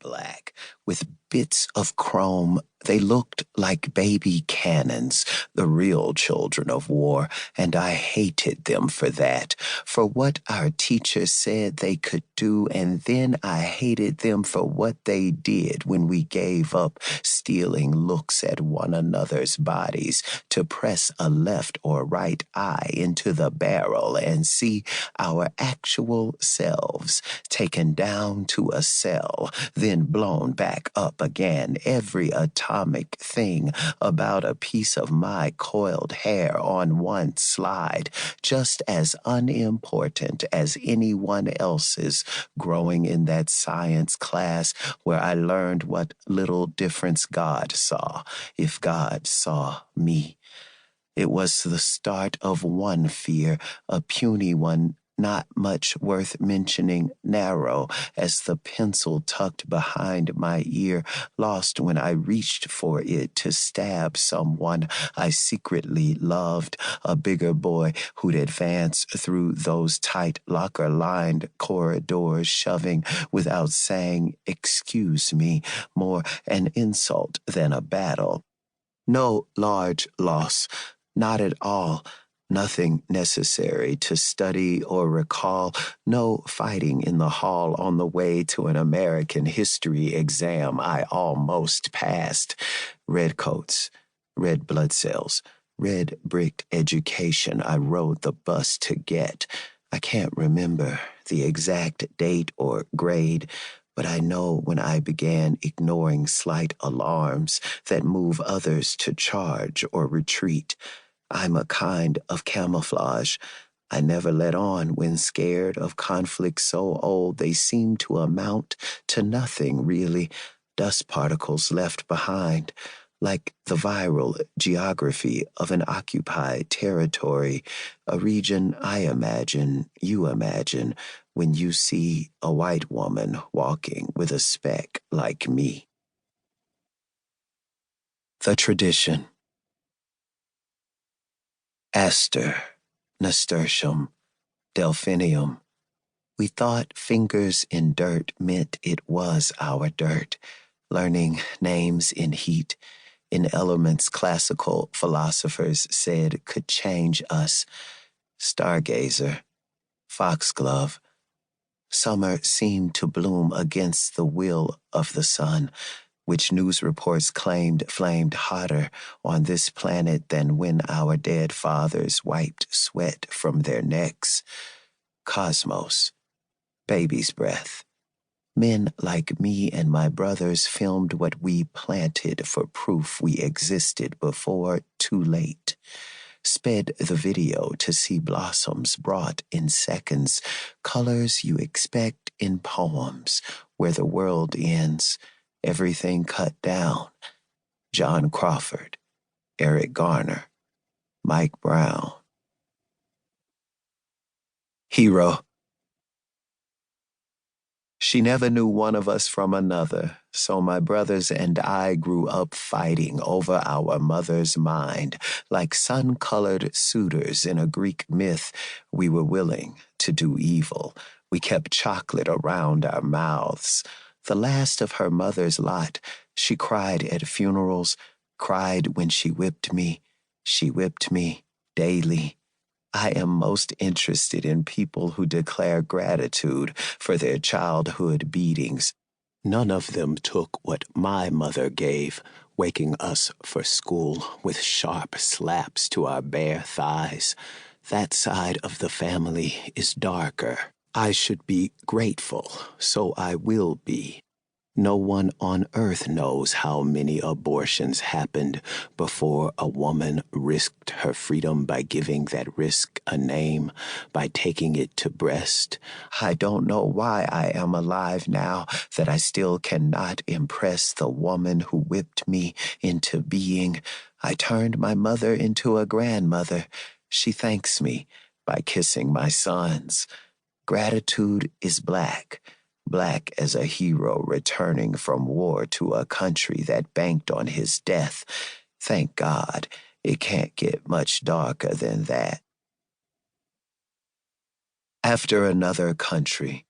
black, with bits of chrome. They looked like baby cannons, the real children of war, and I hated them for that, for what our teacher said they could do, and then I hated them for what they did when we gave up stealing looks at one another's bodies to press a left or right eye into the barrel and see our actual selves taken down to a cell, then blown back up again, every atomic thing about a piece of my coiled hair on one slide, just as unimportant as anyone else's, growing in that science class where I learned what little difference God saw, if God saw me. It was the start of one fear, a puny one, not much worth mentioning, narrow as the pencil tucked behind my ear, lost when I reached for it to stab someone I secretly loved, a bigger boy who'd advance through those tight locker-lined corridors, shoving without saying, "Excuse me," more an insult than a battle. No large loss, not at all. Nothing necessary to study or recall. No fighting in the hall on the way to an American history exam I almost passed. Redcoats, red blood cells, red bricked education I rode the bus to get. I can't remember the exact date or grade, but I know when I began ignoring slight alarms that move others to charge or retreat. I'm a kind of camouflage. I never let on when scared of conflicts so old they seem to amount to nothing, really. Dust particles left behind, like the viral geography of an occupied territory, a region I imagine, you imagine, when you see a white woman walking with a speck like me. The tradition. Aster, nasturtium, delphinium. We thought fingers in dirt meant it was our dirt, learning names in heat, in elements classical philosophers said could change us. Stargazer, foxglove. Summer seemed to bloom against the will of the sun, which news reports claimed flamed hotter on this planet than when our dead fathers wiped sweat from their necks. Cosmos, baby's breath. Men like me and my brothers filmed what we planted for proof we existed before too late. Sped the video to see blossoms brought in seconds, colors you expect in poems where the world ends, everything cut down. John Crawford, Eric Garner, Mike Brown. Hero. She never knew one of us from another, so my brothers and I grew up fighting over our mother's mind. Like sun-colored suitors in a Greek myth, we were willing to do evil. We kept chocolate around our mouths. The last of her mother's lot, she cried at funerals, cried when she whipped me. She whipped me daily. I am most interested in people who declare gratitude for their childhood beatings. None of them took what my mother gave, waking us for school with sharp slaps to our bare thighs. That side of the family is darker. I should be grateful, so I will be. No one on earth knows how many abortions happened before a woman risked her freedom by giving that risk a name, by taking it to breast. I don't know why I am alive now, that I still cannot impress the woman who whipped me into being. I turned my mother into a grandmother. She thanks me by kissing my sons. Gratitude is black. Black as a hero returning from war to a country that banked on his death. Thank God, it can't get much darker than that. After another country,